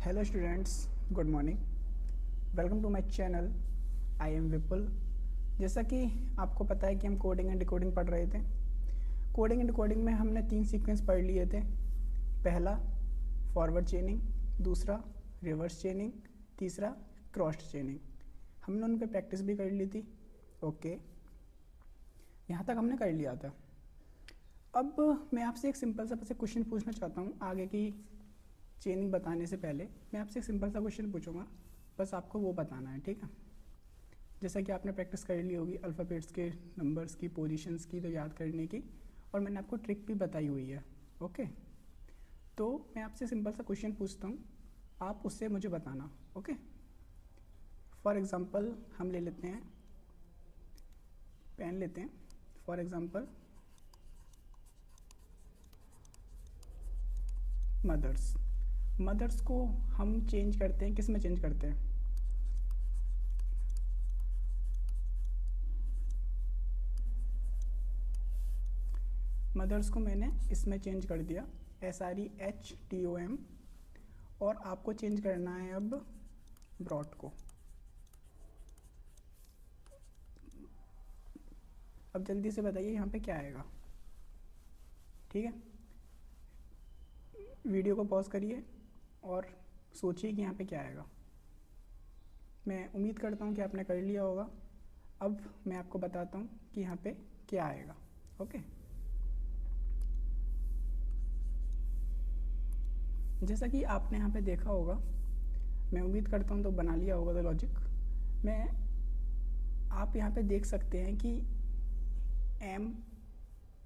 Hello students, good morning. Welcome to my channel. I am Vipul. जैसा कि आपको पता है कि हम कोडिंग एंड डिकोडिंग पढ़ रहे थे। कोडिंग एंड डिकोडिंग में हमने 3 सीक्वेंस पढ़ लिए थे। पहला फॉरवर्ड चेनिंग, दूसरा रिवर्स चेनिंग, तीसरा क्रॉस चेनिंग। हमने उन पर प्रैक्टिस भी कर ली थी। ओके, यहाँ तक हमने कर लिया था। अब मैं आपसे एक सिंपल सा बस क्वेश्चन पूछना चाहता हूँ। आगे की चेनिंग बताने से पहले मैं आपसे एक सिंपल सा क्वेश्चन पूछूंगा, बस आपको वो बताना है, ठीक है। जैसा कि आपने प्रैक्टिस कर ली होगी अल्फ़ाबेट्स के, नंबर्स की, पोजीशंस की, तो याद करने की, और मैंने आपको ट्रिक भी बताई हुई है। ओके, तो मैं आपसे सिंपल सा क्वेश्चन पूछता हूँ, आप उससे मुझे बताना। ओके, फॉर एग्ज़ाम्पल हम ले लेते हैं, पेन लेते हैं। फॉर एग्ज़ाम्पल मदर्स को हम चेंज करते हैं, किस में चेंज करते हैं? मदर्स को मैंने इसमें चेंज कर दिया, SREHTOM, और आपको चेंज करना है अब ब्रॉड को। अब जल्दी से बताइए यहाँ पे क्या आएगा, ठीक है। वीडियो को पॉज करिए और सोचिए कि यहाँ पे क्या आएगा। मैं उम्मीद करता हूँ कि आपने कर लिया होगा। अब मैं आपको बताता हूँ कि यहाँ पे क्या आएगा। ओके, जैसा कि आपने यहाँ पे देखा होगा, मैं उम्मीद करता हूँ तो बना लिया होगा तो लॉजिक। आप यहाँ पे देख सकते हैं कि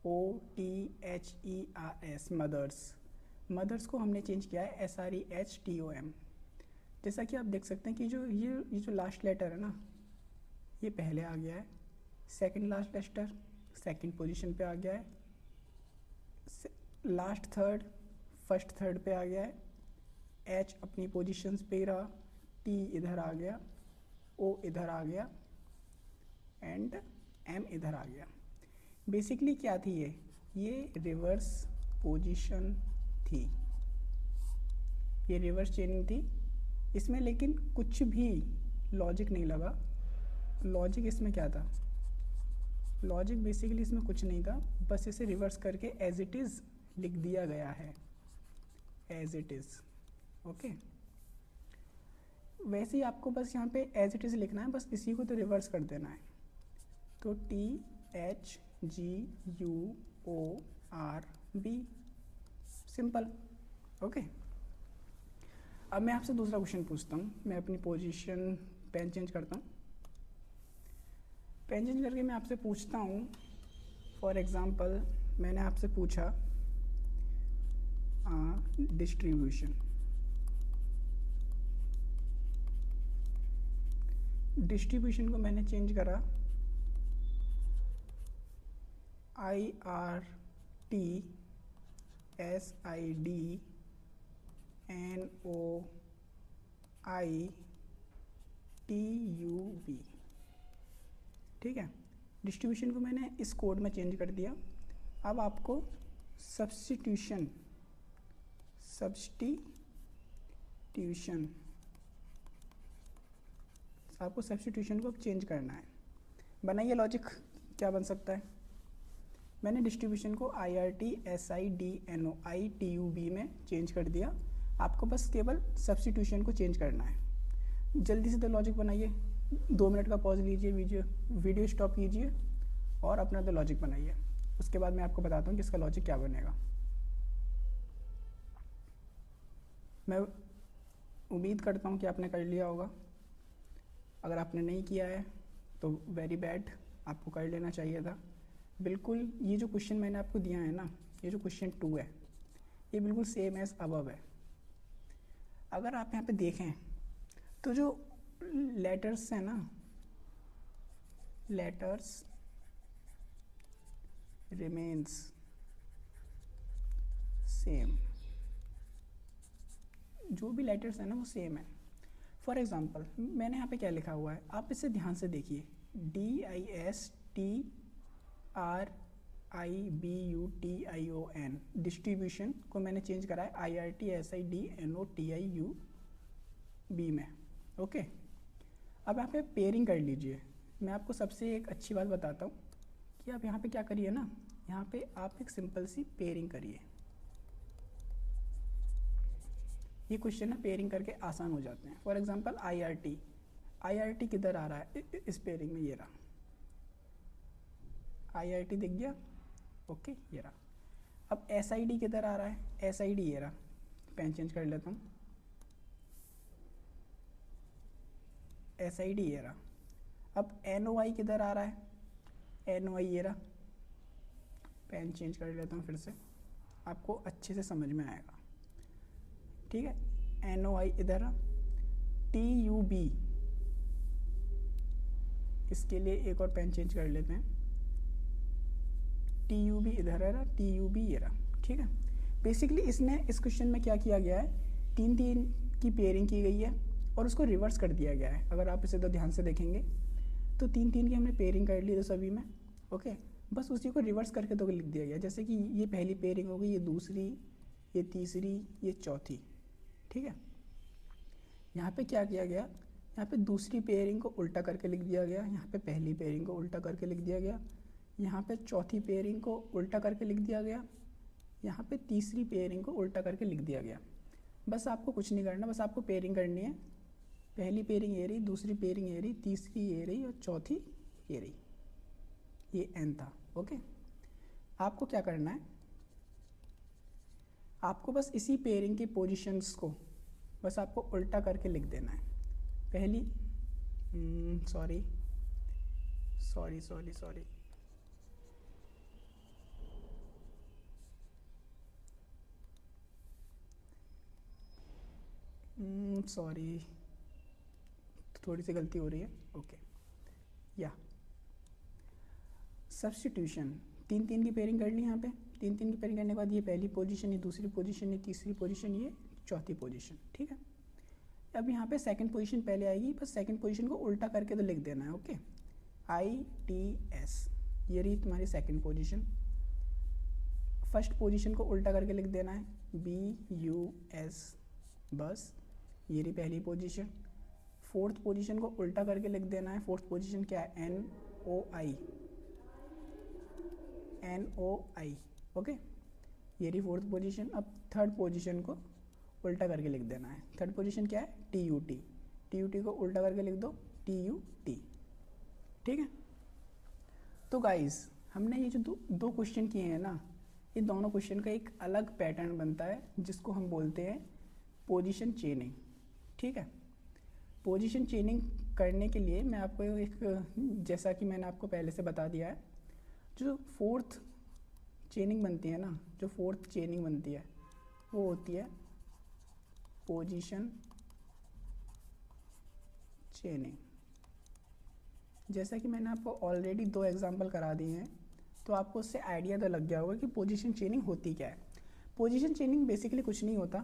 MOTHERS मदर्स को हमने चेंज किया है SREHTOM। जैसा कि आप देख सकते हैं कि ये जो लास्ट लेटर है ना, ये पहले आ गया है। Second last letter second position पे आ गया है। लास्ट थर्ड फर्स्ट थर्ड पे आ गया है। H अपनी पोजीशंस पे ही रहा, T इधर आ गया, O इधर आ गया, एंड M इधर आ गया। बेसिकली क्या थी ये रिवर्स पोजीशन थी, ये रिवर्स चेनिंग थी इसमें, लेकिन कुछ भी लॉजिक नहीं लगा। लॉजिक इसमें क्या था? लॉजिक बेसिकली इसमें कुछ नहीं था, बस इसे रिवर्स करके एज इट इज़ लिख दिया गया है, एज इट इज़। ओके, वैसे ही आपको बस यहाँ पे एज इट इज़ लिखना है, बस इसी को तो रिवर्स कर देना है। तो THGUORB, सिंपल। ओके, अब मैं आपसे दूसरा क्वेश्चन पूछता हूँ। मैं अपनी पोजीशन पेन चेंज करता हूँ। पेन चेंज करके मैं आपसे पूछता हूँ, फॉर एग्ज़ाम्पल मैंने आपसे पूछा डिस्ट्रीब्यूशन को मैंने चेंज करा IRTSIDNOITUB, ठीक है। डिस्ट्रीब्यूशन को मैंने इस कोड में चेंज कर दिया। अब आपको सब्स्टिट्यूशन आपको सब्स्टिट्यूशन को अब चेंज करना है। बनाइए लॉजिक, क्या बन सकता है? मैंने डिस्ट्रीब्यूशन को IRTSIDNOITUB में चेंज कर दिया। आपको बस केवल सब्स्टिट्यूशन को चेंज करना है। जल्दी से तो लॉजिक बनाइए, 2 मिनट का पॉज लीजिए, वीडियो स्टॉप कीजिए और अपना तो लॉजिक बनाइए। उसके बाद मैं आपको बताता हूँ कि इसका लॉजिक क्या बनेगा। मैं उम्मीद करता हूँ कि आपने कर लिया होगा। अगर आपने नहीं किया है तो वेरी बैड, आपको कर लेना चाहिए था। बिल्कुल ये जो क्वेश्चन मैंने आपको दिया है ना, ये जो क्वेश्चन 2 है, ये बिल्कुल सेम एज अबव है। अगर आप यहाँ पे देखें तो जो लेटर्स हैं ना, लेटर्स रिमेन्स सेम, जो भी लेटर्स हैं ना वो सेम है। फॉर एग्ज़ाम्पल मैंने यहाँ पे क्या लिखा हुआ है, आप इसे ध्यान से देखिए, DISTRIBUTION। डिस्ट्रीब्यूशन को मैंने चेंज करा है IRTSIDNOTIUBN। बी में। ओके, अब यहाँ पे पेयरिंग कर लीजिए। मैं आपको सबसे एक अच्छी बात बताता हूँ कि आप यहाँ पे क्या करिए ना, यहाँ पे आप एक सिंपल सी पेयरिंग करिए। ये क्वेश्चन ना पेयरिंग करके आसान हो जाते हैं। फॉर एग्जांपल IRT किधर आ रहा है इस पेयरिंग में, ये रहा IRT, दिख गया। ओके, ये रहा। अब SID किधर आ रहा है, SID ये रहा। पेन चेंज कर लेता हूँ, SID ये रहा। अब NOI किधर आ रहा है, NOI ये रहा। पेन चेंज कर लेता हूँ फिर से, आपको अच्छे से समझ में आएगा। ठीक है, NOI इधर रहा। TUB, इसके लिए एक और पेन चेंज कर लेते हैं। TUB इधर है रहा, TUB ये रहा। ठीक है, बेसिकली इसने इस क्वेश्चन में क्या किया गया है, 3-3 की पेयरिंग की गई है और उसको रिवर्स कर दिया गया है। अगर आप इसे तो ध्यान से देखेंगे तो 3-3 की हमने पेयरिंग कर ली तो सभी में। ओके, बस उसी को रिवर्स करके तो लिख दिया गया। जैसे कि ये पहली पेयरिंग हो गई, ये दूसरी, ये तीसरी, ये चौथी। ठीक है, यहाँ पे क्या किया गया, यहाँ पे दूसरी पेयरिंग को उल्टा करके लिख दिया गया, यहाँ पे पहली पेयरिंग को उल्टा करके लिख दिया गया, यहाँ पे चौथी पेयरिंग को उल्टा करके लिख दिया गया, यहाँ पे तीसरी पेयरिंग को उल्टा करके लिख दिया गया। बस आपको कुछ नहीं करना, बस आपको पेयरिंग करनी है। पहली पेयरिंग ये रही, दूसरी पेयरिंग ये रही, तीसरी ये रही और चौथी ये रही। ये n था। ओके, आपको क्या करना है, आपको बस इसी पेयरिंग की पोजीशंस को बस आपको उल्टा करके लिख देना है। पहली सॉरी, थोड़ी सी गलती हो रही है। ओके, या सब्स्टिट्यूशन, 3-3 की पेयरिंग कर ली। यहाँ पे 3-3 की पेयरिंग करने के बाद ये पहली पोजीशन, ये दूसरी पोजीशन, ये तीसरी पोजीशन, ये चौथी पोजीशन। ठीक है, अब यहाँ पे सेकंड पोजीशन पहले आएगी, बस सेकंड पोजीशन को उल्टा करके तो लिख देना है। ओके, ITS, ये रही तुम्हारी सेकंड पोजीशन। फर्स्ट पोजीशन को उल्टा करके लिख देना है, BUS, बस ये रही पहली पोजीशन। फोर्थ पोजीशन को उल्टा करके लिख देना है। फोर्थ पोजीशन क्या है, NOI। ओके, ये रही फोर्थ पोजीशन। अब थर्ड पोजीशन को उल्टा करके लिख देना है। थर्ड पोजीशन क्या है, TUT को उल्टा करके लिख दो, TUT। ठीक है, तो गाइस हमने ये जो दो क्वेश्चन किए हैं ना, ये दोनों क्वेश्चन का एक अलग पैटर्न बनता है जिसको हम बोलते हैं पोजीशन चेनिंग। ठीक है, पोजीशन चेनिंग करने के लिए मैं आपको एक, जैसा कि मैंने आपको पहले से बता दिया है, जो फोर्थ चेनिंग बनती है ना, जो फोर्थ चेनिंग बनती है वो होती है पोजीशन चेनिंग। जैसा कि मैंने आपको ऑलरेडी 2 एग्जांपल करा दिए हैं, तो आपको उससे आइडिया तो लग गया होगा कि पोजीशन चेनिंग होती क्या है। पोजीशन चेनिंग बेसिकली कुछ नहीं होता।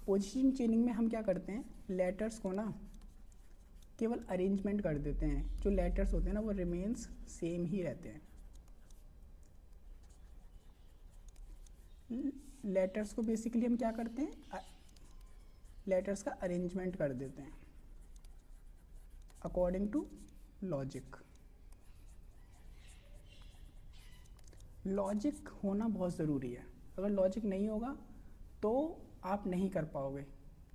पोजीशन चेनिंग में हम क्या करते हैं, लेटर्स को ना केवल अरेंजमेंट कर देते हैं। जो लेटर्स होते हैं ना वो रिमेन्स सेम ही रहते हैं। लेटर्स को बेसिकली हम क्या करते हैं, लेटर्स का अरेंजमेंट कर देते हैं अकॉर्डिंग टू लॉजिक। लॉजिक होना बहुत ज़रूरी है। अगर लॉजिक नहीं होगा तो आप नहीं कर पाओगे।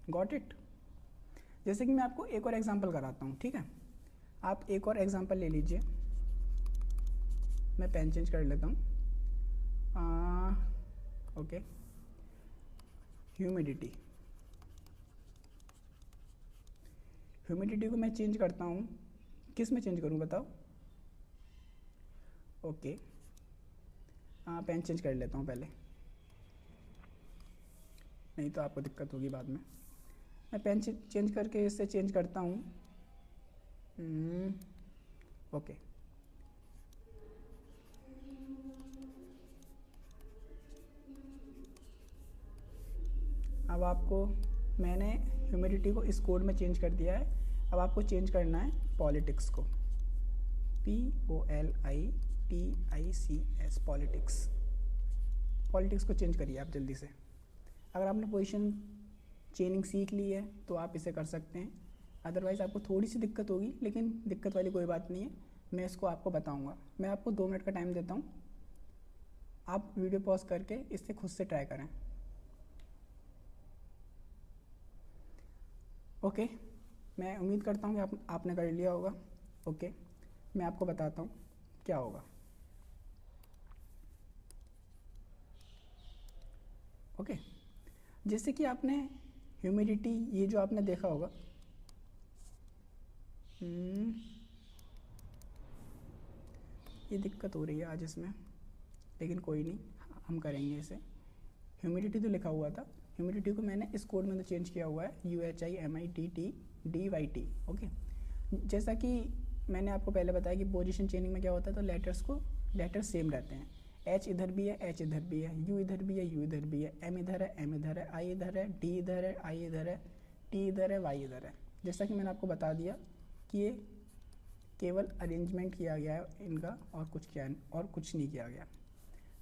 Got it. जैसे कि मैं आपको एक और एग्जांपल कराता हूँ। ठीक है, आप एक और एग्जांपल ले लीजिए। मैं पेन चेंज कर लेता हूँ। ओके, ह्यूमिडिटी को मैं चेंज करता हूँ। किस में चेंज करूँ बताओ। ओके, पेन चेंज कर लेता हूँ पहले, नहीं तो आपको दिक्कत होगी बाद में। मैं पेन चेंज करके इससे चेंज करता हूँ। ओके, अब आपको मैंने ह्यूमिडिटी को इस कोड में चेंज कर दिया है। अब आपको चेंज करना है पॉलिटिक्स को, POLITICS, पॉलिटिक्स को चेंज करिए आप जल्दी से। अगर आपने पोजीशन चेनिंग सीख ली है तो आप इसे कर सकते हैं, अदरवाइज़ आपको थोड़ी सी दिक्कत होगी, लेकिन दिक्कत वाली कोई बात नहीं है, मैं इसको आपको बताऊंगा। मैं आपको 2 मिनट का टाइम देता हूँ, आप वीडियो पॉज करके इससे खुद से ट्राई करें। ओके, मैं उम्मीद करता हूँ कि आपने कर लिया होगा। ओके, मैं आपको बताता हूँ क्या होगा। ओके, जैसे कि आपने ह्यूमिडिटी, ये जो आपने देखा होगा, ये दिक्कत हो रही है आज इसमें, लेकिन कोई नहीं, हम करेंगे इसे। ह्यूमिडिटी तो लिखा हुआ था, ह्यूमिडिटी को मैंने इस कोड में तो चेंज किया हुआ है, UHIMITTDYT। ओके, जैसा कि मैंने आपको पहले बताया कि पोजीशन चेंजिंग में क्या होता है, तो लेटर्स सेम रहते हैं। H इधर भी है, H इधर भी है, U इधर भी है, U इधर भी है, M इधर है, M इधर है, I इधर है, D इधर है, I इधर है, T इधर है, Y इधर है। जैसा कि मैंने आपको बता दिया कि ये केवल अरेंजमेंट किया गया है इनका, और कुछ नहीं किया गया।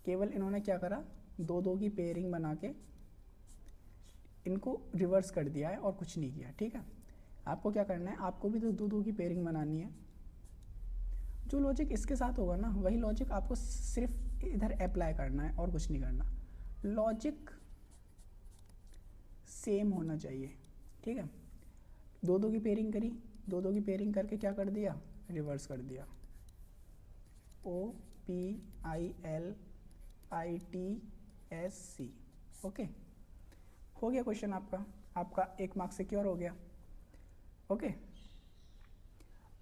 केवल इन्होंने क्या करा, 2-2 की पेयरिंग बना के इनको रिवर्स कर दिया है और कुछ नहीं किया। ठीक है, आपको क्या करना है, आपको भी तो 2-2 की पेयरिंग बनानी है। जो लॉजिक इसके साथ होगा ना, वही लॉजिक आपको सिर्फ इधर अप्लाई करना है और कुछ नहीं करना। लॉजिक सेम होना चाहिए। ठीक है, 2-2 की पेयरिंग करी, 2-2 की पेयरिंग करके क्या कर दिया, रिवर्स कर दिया। OPILITSC। ओके, हो गया क्वेश्चन आपका 1 मार्क्स सिक्योर हो गया। ओके,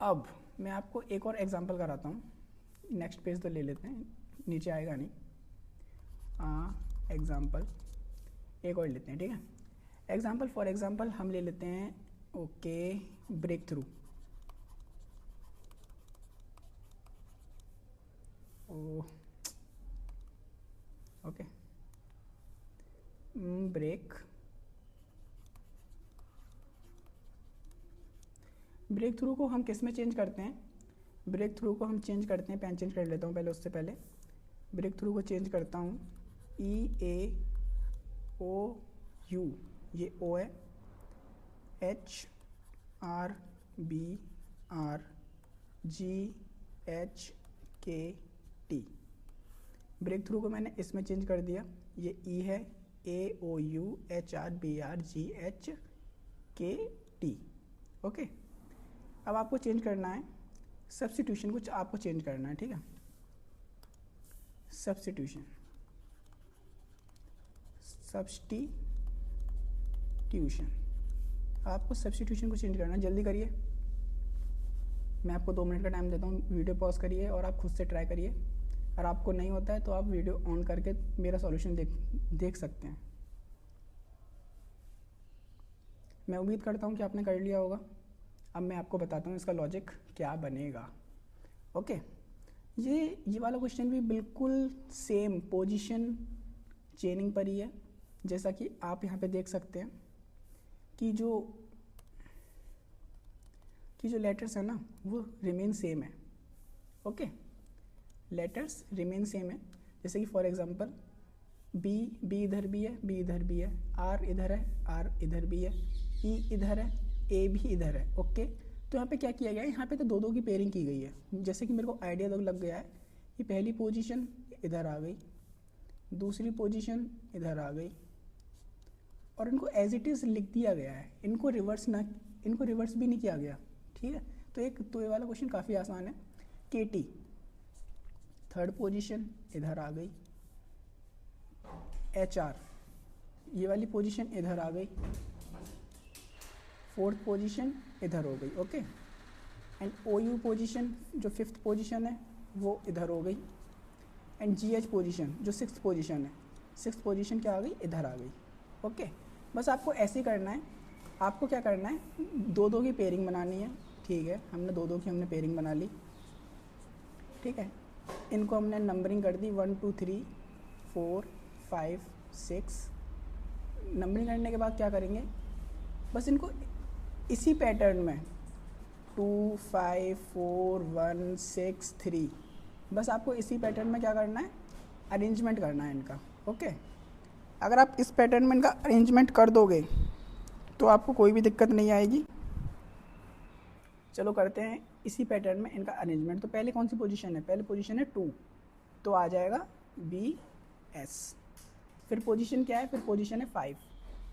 अब मैं आपको एक और एग्जांपल कराता हूँ। नेक्स्ट पेज तो ले लेते हैं, नीचे आएगा नहीं। एग्जांपल एक और लेते हैं। ठीक है, फॉर एग्जांपल हम ले लेते हैं, okay, breakthrough. Okay, breakthrough को हम किस में चेंज करते हैं, ब्रेक थ्रू को हम चेंज करते हैं, पेन चेंज कर लेता हूँ पहले, उससे पहले ब्रेक थ्रू को चेंज करता हूँ, EAOU, ये O है, HRBRGHKT। ब्रेक थ्रू को मैंने इसमें चेंज कर दिया, ये E है, AOU HRBRGHKT। ओके, अब आपको चेंज करना है सब्स्टिट्यूशन, कुछ आपको चेंज करना है। ठीक है, सब्स्टिट्यूशन आपको सब्स्टिट्यूशन को चेंज करना है, जल्दी करिए। मैं आपको 2 मिनट का टाइम देता हूँ, वीडियो पॉज करिए और आप खुद से ट्राई करिए। अगर आपको नहीं होता है तो आप वीडियो ऑन करके मेरा सॉल्यूशन देख सकते हैं। मैं उम्मीद करता हूँ कि आपने कर लिया होगा। अब मैं आपको बताता हूँ इसका लॉजिक क्या बनेगा। ओके, ये वाला क्वेश्चन भी बिल्कुल सेम पोजीशन चेनिंग पर ही है, जैसा कि आप यहाँ पे देख सकते हैं कि जो लेटर्स है ना, वो रिमेन सेम है। ओके, लेटर्स रिमेन सेम है, जैसे कि फॉर एग्जांपल बी इधर भी है, बी इधर भी है, आर इधर है, आर इधर भी है, ई इधर है, ए भी इधर है। ओके, तो यहाँ पे क्या किया गया है, यहाँ पे तो 2-2 की पेयरिंग की गई है। जैसे कि मेरे को आइडिया तो लग गया है, ये पहली पोजीशन इधर आ गई, दूसरी पोजीशन इधर आ गई, और इनको एज इट इज़ लिख दिया गया है, इनको रिवर्स भी नहीं किया गया। ठीक है, तो ये वाला क्वेश्चन काफ़ी आसान है। KT थर्ड पोजीशन इधर आ गई, HR ये वाली पोजीशन इधर आ गई, फोर्थ पोजीशन इधर हो गई। ओके, एंड OU पोजीशन जो 5th पोजीशन है वो इधर हो गई, एंड GH पोजीशन जो 6th पोजीशन है, 6th पोजीशन क्या आ गई, इधर आ गई। ओके, बस आपको ऐसे ही करना है। आपको क्या करना है, 2-2 की पेयरिंग बनानी है। ठीक है, हमने 2-2 की पेयरिंग बना ली। ठीक है, इनको हमने नंबरिंग कर दी 1 2 3 4 5 6। नंबरिंग करने के बाद क्या करेंगे, बस इनको इसी पैटर्न में 2 5 4 1 6 3, बस आपको इसी पैटर्न में क्या करना है, अरेंजमेंट करना है इनका। ओके, अगर आप इस पैटर्न में इनका अरेंजमेंट कर दोगे तो आपको कोई भी दिक्कत नहीं आएगी। चलो करते हैं इसी पैटर्न में इनका अरेंजमेंट। तो पहले कौन सी पोजीशन है? पहले पोजीशन है 2, तो आ जाएगा BS। फिर पोजीशन क्या है? फिर पोजीशन है 5,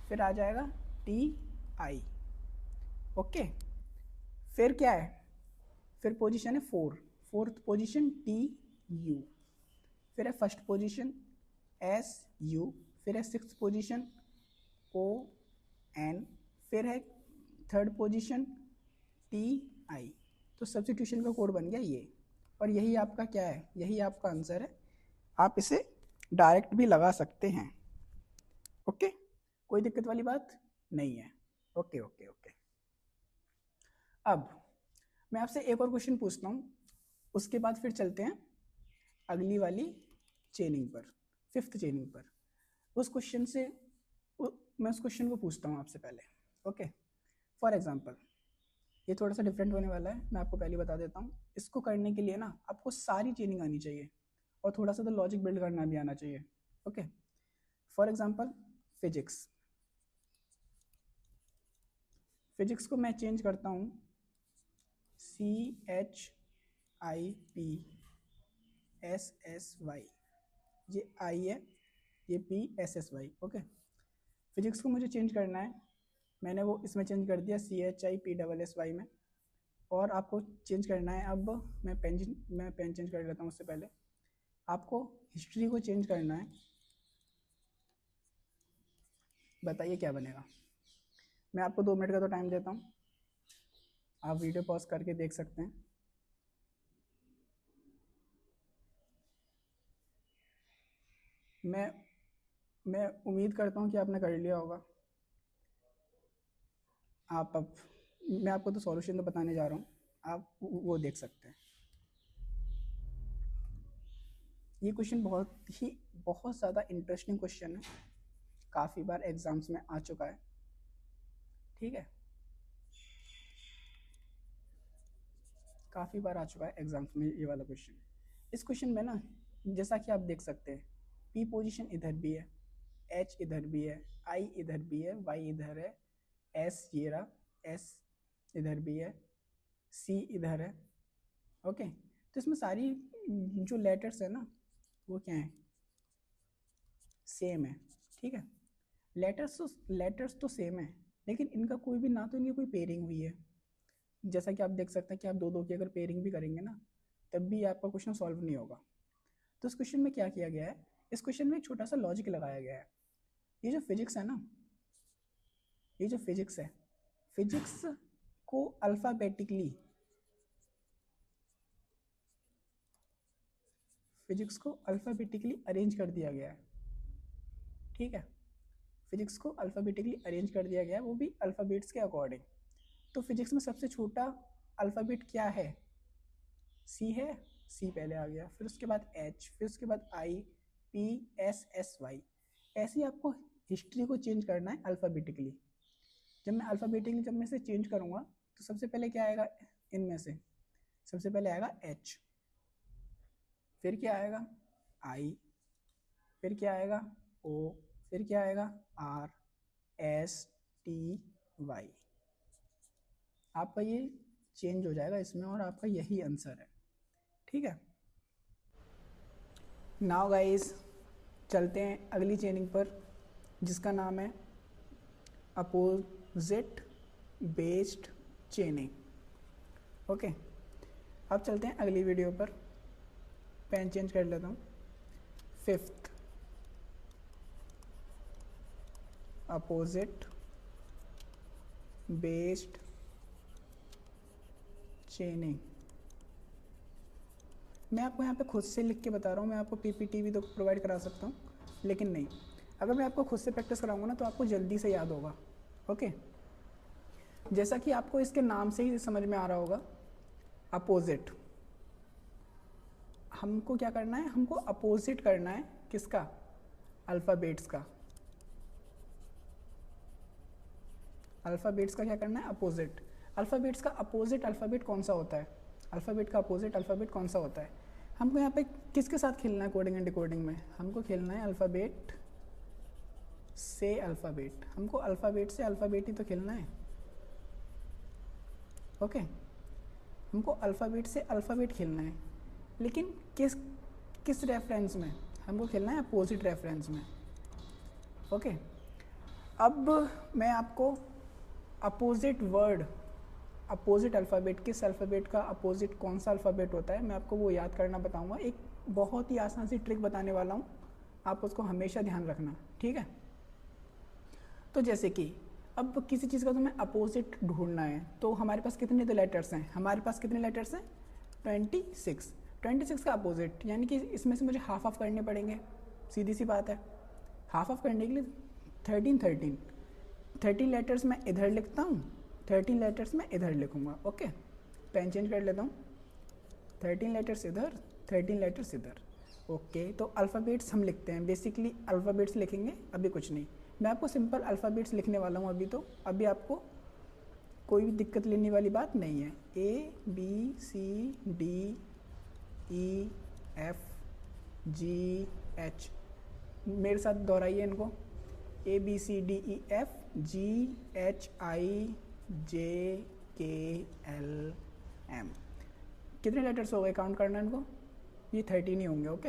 फिर आ जाएगा TI। ओके, फिर क्या है? फिर पोजीशन है 4, फोर्थ पोजीशन TU। फिर है फर्स्ट पोजीशन SU। फिर है सिक्स्थ पोजीशन ON। फिर है थर्ड पोजीशन TI। तो सब्स्टिट्यूशन का कोड बन गया ये, और यही आपका क्या है? यही आपका आंसर है। आप इसे डायरेक्ट भी लगा सकते हैं। ओके, कोई दिक्कत वाली बात नहीं है। Okay okay okay. अब मैं आपसे एक और क्वेश्चन पूछता हूँ, उसके बाद फिर चलते हैं अगली वाली चेनिंग पर, फिफ्थ चेनिंग पर। उस क्वेश्चन से मैं उस क्वेश्चन को पूछता हूँ आपसे पहले। ओके, फॉर एग्जांपल ये थोड़ा सा डिफरेंट होने वाला है, मैं आपको पहले बता देता हूँ। इसको करने के लिए ना आपको सारी चेनिंग आनी चाहिए और थोड़ा सा तो लॉजिक बिल्ड करना भी आना चाहिए। ओके, फॉर एग्जांपल फिजिक्स को मैं चेंज करता हूँ CHIPSSY। ये I है, ये PSSY। ओके, फिजिक्स को मुझे चेंज करना है, मैंने वो इसमें चेंज कर दिया CHIPSSY में। और आपको चेंज करना है, अब मैं पेन चेंज कर लेता हूँ। उससे पहले आपको हिस्ट्री को चेंज करना है। बताइए क्या बनेगा? मैं आपको 2 मिनट का तो टाइम देता हूँ, आप वीडियो पॉज करके देख सकते हैं। मैं उम्मीद करता हूँ कि आपने कर लिया होगा। आप अब मैं आपको तो सॉल्यूशन तो बताने जा रहा हूँ, आप वो देख सकते हैं। ये क्वेश्चन बहुत ज़्यादा इंटरेस्टिंग क्वेश्चन है, काफ़ी बार एग्जाम्स में आ चुका है। ठीक है, काफ़ी बार आ चुका है एग्जाम्स में ये वाला क्वेश्चन। इस क्वेश्चन में ना, जैसा कि आप देख सकते हैं, P पोजीशन इधर भी है, H इधर भी है, I इधर भी है, Y इधर है, S ये रहा, S इधर भी है, C इधर है। ओके, तो इसमें सारी जो लेटर्स है ना वो क्या है? सेम है। ठीक है, लेटर्स तो सेम है, लेकिन इनका कोई भी ना तो इनकी कोई पेयरिंग हुई है। जैसा कि आप देख सकते हैं कि आप दो की अगर पेयरिंग भी करेंगे ना, तब भी आपका क्वेश्चन सॉल्व नहीं होगा। तो इस क्वेश्चन में क्या किया गया है? इस क्वेश्चन में एक छोटा सा लॉजिक लगाया गया है। ये जो फिजिक्स है ना, ये जो फिजिक्स है, फिजिक्स को अल्फ़ाबेटिकली अरेंज कर दिया गया है। ठीक है, फिजिक्स को अल्फ़ाबेटिकली अरेंज कर दिया गया है, वो भी अल्फ़ाबेट्स के अकॉर्डिंग। तो फिजिक्स में सबसे छोटा अल्फ़ाबेट क्या है? C है, C पहले आ गया, फिर उसके बाद H, फिर उसके बाद I, P, S, S, Y। ऐसे ही आपको हिस्ट्री को चेंज करना है अल्फ़ाबेटिकली। जब मैं इसे चेंज करूँगा तो सबसे पहले क्या आएगा? इनमें से सबसे पहले आएगा H, फिर क्या आएगा? I, फिर क्या आएगा? O, फिर क्या आएगा? R, S, T, Y। आपका ये चेंज हो जाएगा इसमें और आपका यही आंसर है। ठीक है, नाउ गाइस चलते हैं अगली चेनिंग पर, जिसका नाम है अपोजिट बेस्ड चेनिंग। ओके, अब चलते हैं अगली वीडियो पर। पेन चेंज कर लेता हूँ। Fifth, opposite based चेनिंग। मैं आपको यहाँ पे खुद से लिख के बता रहा हूँ, मैं आपको पीपीटी भी तो प्रोवाइड करा सकता हूँ, लेकिन नहीं, अगर मैं आपको खुद से प्रैक्टिस कराऊंगा ना तो आपको जल्दी से याद होगा। ओके, जैसा कि आपको इसके नाम से ही समझ में आ रहा होगा, अपोजिट। हमको क्या करना है? हमको अपोजिट करना है किसका? अल्फ़ाबेट्स का। अल्फ़ाबेट्स का क्या करना है? अपोजिट। अल्फ़ाबेट्स का अपोजिट अल्फ़ाबेट कौन सा होता है? अल्फ़ाबेट का अपोजिट अल्फ़ाबेट कौन सा होता है? हमको यहाँ पे किसके साथ खेलना है कोडिंग एंड डिकोडिंग में? हमको खेलना है अल्फ़ाबेट से अल्फ़ाबेट, हमको अल्फ़ाबेट से अल्फ़ाबेट ही तो खेलना है। ओके, हमको अल्फ़ाबेट से अल्फ़ाबेट खेलना है, लेकिन किस किस रेफरेंस में? हमको खेलना है अपोजिट रेफरेंस में। ओके, अब मैं आपको अपोजिट वर्ड, अपोजिट अल्फ़ाबेट, किस अल्फ़ाबेट का अपोजिट कौन सा अल्फ़ाबेट होता है, मैं आपको वो याद करना बताऊंगा। एक बहुत ही आसान सी ट्रिक बताने वाला हूँ, आप उसको हमेशा ध्यान रखना, ठीक है। तो जैसे कि अब किसी चीज़ का तुम्हें अपोजिट ढूंढना है, तो हमारे पास कितने तो लेटर्स हैं, हमारे पास कितने लेटर्स हैं? 26। 26 का अपोजिट, यानी कि इसमें से मुझे हाफ ऑफ करने पड़ेंगे, सीधी सी बात है। हाफ ऑफ करने के लिए 13 लेटर्स मैं इधर लिखता हूँ, 13 लेटर्स मैं इधर लिखूँगा। ओके, पेन चेंज कर लेता हूँ, 13 लेटर्स इधर, 13 लेटर्स इधर। ओके, तो अल्फ़ाबेट्स हम लिखते हैं, बेसिकली अल्फ़ाबेट्स लिखेंगे, अभी कुछ नहीं। मैं आपको सिंपल अल्फ़ाबेट्स लिखने वाला हूँ अभी, तो अभी आपको कोई भी दिक्कत लेने वाली बात नहीं है। ABCDEFGH, मेरे साथ दोहराइए इनको, ABCDEFGHIJKLM। कितने लेटर्स हो गए, काउंट करना इनको, ये 13 ही होंगे। ओके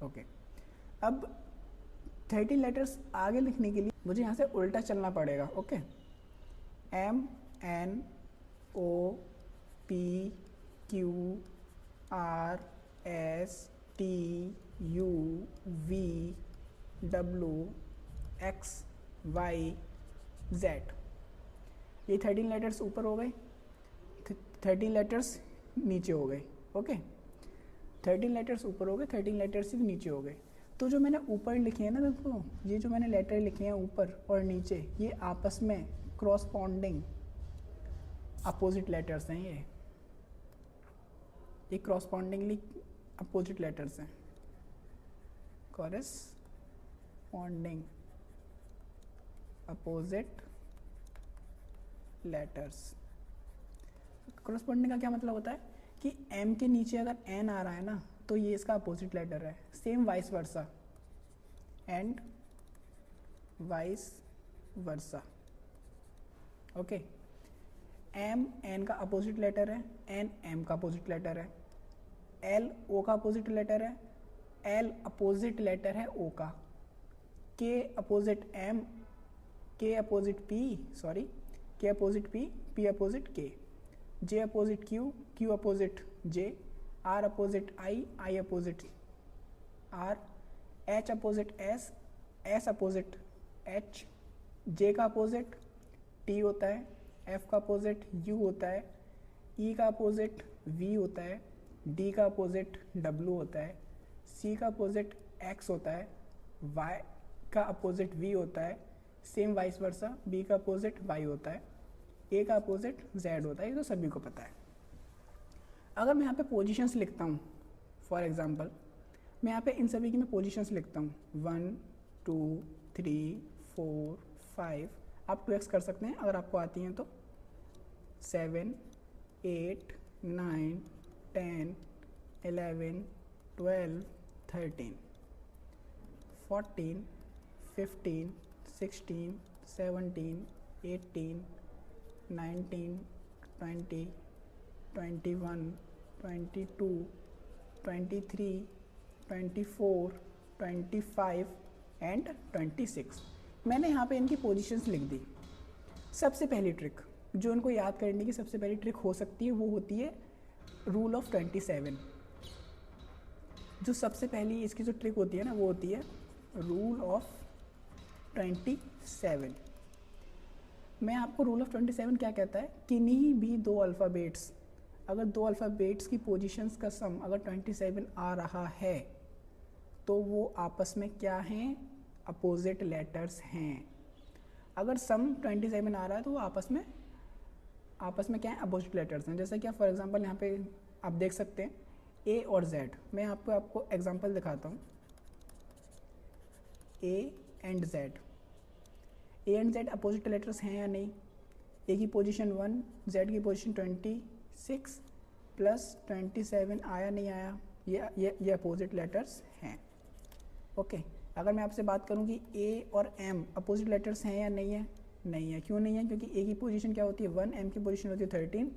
ओके, अब 13 लेटर्स आगे लिखने के लिए मुझे यहाँ से उल्टा चलना पड़ेगा। ओके, MNOPQRSTUVWXYZ, ये 13 लेटर्स ऊपर हो गए, 13 लेटर्स नीचे हो गए। ओके, 13 लेटर्स ऊपर हो गए, 13 लेटर्स नीचे हो गए। तो जो मैंने ऊपर लिखे हैं ना, देखो ये जो मैंने लेटर लिखे हैं ऊपर और नीचे, ये आपस में क्रॉसपॉन्डिंग अपोजिट लेटर्स हैं। ये क्रॉसपॉन्डिंगली अपोजिट लेटर्स हैं, कॉरेस्पॉन्डिंग अपोजिट लेटर्स। क्रॉसपॉन्डिंग का क्या मतलब होता है कि M के नीचे अगर N आ रहा है ना, तो ये इसका अपोजिट लेटर है। Same vice versa, and vice versa. Okay, M N का अपोजिट लेटर है, N M का अपोजिट लेटर है, L O का अपोजिट लेटर है, L अपोजिट लेटर है O का, K opposite M, K opposite P, sorry K opposite P, P opposite K, J opposite Q, Q opposite J, R opposite I, I opposite R, H opposite S, S opposite H, J का opposite T होता है, F का opposite U होता है, E का opposite V होता है, D का अपोजिट W होता है, C का अपोजिट X होता है, Y का अपोजिट V होता है, सेम वाइस वर्सा, B का अपोजिट Y होता है, A का अपोजिट Z होता है। ये तो सभी को पता है। अगर मैं यहाँ पे पोजीशंस लिखता हूँ, फॉर एग्जांपल मैं यहाँ पे इन सभी की मैं पोजीशंस लिखता हूँ, 1 2 3 4 5, आप 2x कर सकते हैं अगर आपको आती हैं तो, 7 8 9 10 11 12 13 14 15 16 17 18 19 20 21 22 23 24 25 एंड 26। मैंने यहाँ पे इनकी पोजीशंस लिख दी। सबसे पहली ट्रिक जो इनको याद करने की सबसे पहली ट्रिक हो सकती है वो होती है रूल ऑफ 27। जो सबसे पहली इसकी जो ट्रिक होती है ना वो होती है रूल ऑफ 27। मैं आपको रूल ऑफ 27 क्या कहता है, किन्हीं भी दो अल्फ़ाबेट्स, अगर दो अल्फ़ाबेट्स की पोजीशंस का सम अगर 27 आ रहा है तो वो आपस में क्या हैं, अपोजिट लेटर्स हैं। अगर सम 27 आ रहा है तो वो आपस में क्या है, अपोजिट लेटर्स हैं। जैसा कि आप फॉर एग्जांपल यहाँ पे आप देख सकते हैं A और Z। मैं आपको एग्जांपल दिखाता हूँ, A and Z। A and Z opposite letters हैं या नहीं? A की पोजीशन 1, Z की पोजीशन 26 प्लस 27 आया नहीं आया, ये अपोजिट लेटर्स हैं। ओके, अगर मैं आपसे बात करूं कि ए और एम अपोजिट लेटर्स हैं या नहीं है, नहीं है। क्यों नहीं है? क्योंकि ए की पोजीशन क्या होती है 1, एम की पोजीशन होती है 13,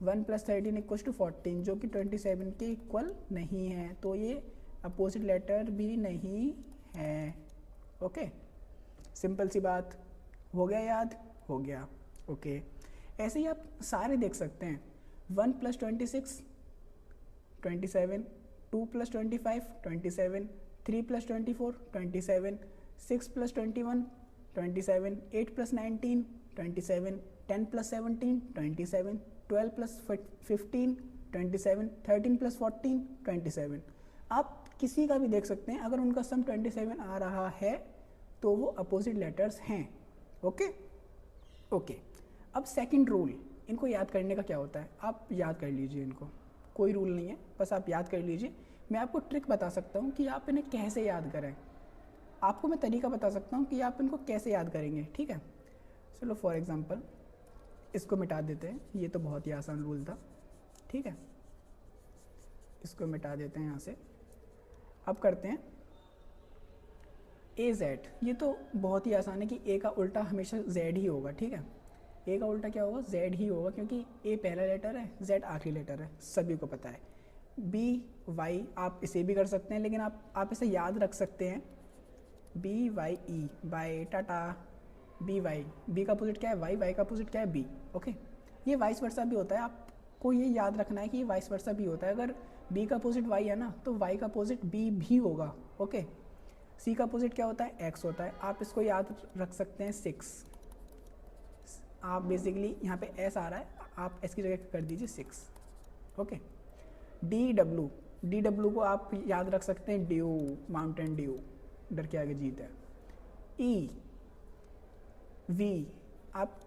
1 + 13 = 14, जो कि 27 के इक्वल नहीं है, तो ये अपोजिट लेटर भी नहीं है। ओके, सिंपल सी बात, हो गया याद? हो गया। ओके, ऐसे ही आप सारे देख सकते हैं, 1 + 26 27, 2 + 25 27, 3 + 24 27, 6 + 21 27, 8 + 19 27, 10 + 17 27, 12 + 15 27, 13 + 14 27। आप किसी का भी देख सकते हैं, अगर उनका सम 27 आ रहा है तो वो अपोजिट लेटर्स हैं। ओके ओके, अब सेकंड रूल, इनको याद करने का क्या होता है, आप याद कर लीजिए इनको, कोई रूल नहीं है, बस आप याद कर लीजिए। मैं आपको ट्रिक बता सकता हूँ कि आप इन्हें कैसे याद करें, आपको मैं तरीका बता सकता हूँ कि आप इनको कैसे याद करेंगे। ठीक है, चलो फॉर एग्जांपल इसको मिटा देते हैं, ये तो बहुत ही आसान रूल था। ठीक है, इसको मिटा देते हैं यहाँ से। अब करते हैं ए जेड, ये तो बहुत ही आसान है कि ए का उल्टा हमेशा जेड ही होगा। ठीक है, ए का उल्टा क्या होगा? जेड ही होगा, क्योंकि ए पहला लेटर है, जेड आखिरी लेटर है, सभी को पता है। बी वाई, आप इसे भी कर सकते हैं, लेकिन आप इसे याद रख सकते हैं, B Y E, bye tata, B Y, B का अपोजिट क्या है? वाई, वाई का अपोजिट क्या है? बी। ओके, ये वाइस वर्सा भी होता है, आपको ये याद रखना है कि ये वाइस वर्सा भी होता है। अगर बी का अपोजिट वाई है ना, तो वाई का अपोजिट बी भी होगा। ओके, सी का अपोजिट क्या होता है? एक्स होता है, आप इसको याद रख सकते हैं 6। आप बेसिकली यहाँ पे एस आ रहा है, आप एस की जगह कर दीजिए 6। Okay, D W, D W को आप याद रख सकते हैं ड्यू, माउंटेन ड्यू, डर के आगे जीत है। ई वी, आप